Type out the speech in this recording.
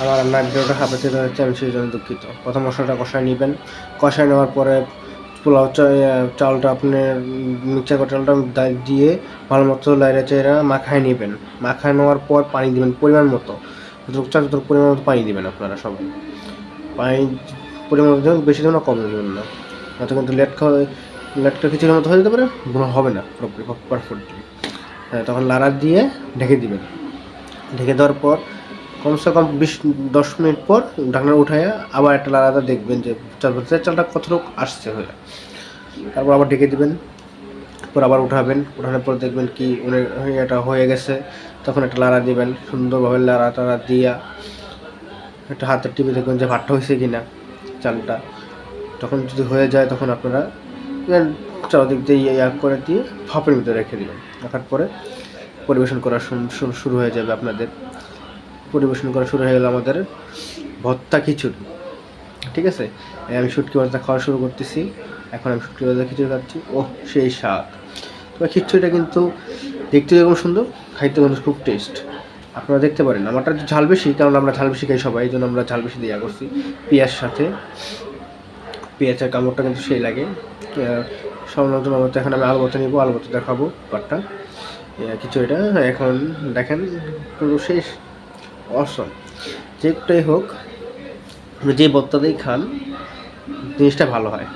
আমার রান্নার ভিডিওটা হাঁপাতে হচ্ছে, আমি সেই জন্য দুঃখিত। প্রথম মশলাটা কষায় নেবেন, কষায় নেওয়ার পরে পোলাও চালটা আপনি মিক্সার করা চালটা দিয়ে ভালো মতো লাইড়া চাইড়া মাখায় নেবেন। মাখায় নেওয়ার পর পানি দিবেন পরিমাণ মতো, যতটুকু চাল ততটুকু পরিমাণ মতো পানি দিবেন আপনারা সবাই। পানি পরিমাণ মতো দেবেন, বেশি দেবেন না কম দেবেন না, নয়তো কিন্তু লেটকা খিচুড়ির মতো হয়ে যেতে পারে, হবে না পুরোপুরি পারফেক্টলি। হ্যাঁ, তখন লাড়া দিয়ে ঢেকে দিবেন। ঢেকে দেওয়ার পর কমসে কম 10 মিনিট পর ঢাকনা উঠাইয়া আবার একটা লাড়াটা দেখবেন যে চালটা কতটুকু আসছে হয়ে। তারপর আবার ঢেকে দিবেন, পর আবার উঠাবেন, উঠানোর পর দেখবেন কি এটা হয়ে গেছে। তখন একটা লাড়া দিবেন, সুন্দরভাবে লাড়া টাড়া দিয়া একটা হাতের টিপে দেখবেন যে ভাতটা হয়েছে কিনা চালটা। তখন যদি হয়ে যায় তখন আপনারা চারদিক দিয়ে করে দিয়ে ভাপের ভিতরে রেখে দেবেন। রাখার পরে পরিবেশন করা শুরু হয়ে যাবে আপনাদের। পরিবেশন করা শুরু হয়ে গেল আমাদের ভর্তা খিচুড়ি। ঠিক আছে, আমি শুটকি ভর্তা খাওয়া শুরু করতেছি। এখন আমি শুটকি ভর্তা খিচুড়ি খাচ্ছি, ওহ সেই স্বাদ! তবে খিচুড়িটা কিন্তু দেখতে যেরকম সুন্দর, খাইতে কিন্তু খুব টেস্ট। আপনারা দেখতে পারেন। আমারটা একটু ঝাল বেশি, কারণ আমরা ঝাল বেশি খাই সবাই, এই জন্য আমরা ঝাল বেশি দেওয়া করছি পেঁয়াজ সাথে। পেঁয়াজের কামড়টা কিন্তু সেই লাগে। সামান্য মতো এখন আমি আলু ভর্তা নিবো, আলু ভর্তা দেখাবো পাটটা খিচুড়িটা। এখন দেখেন পুরো শেষ, অসম। যেটাই হোক, আপনি যে ভর্তাতেই খান জিনিসটা ভালো হয়।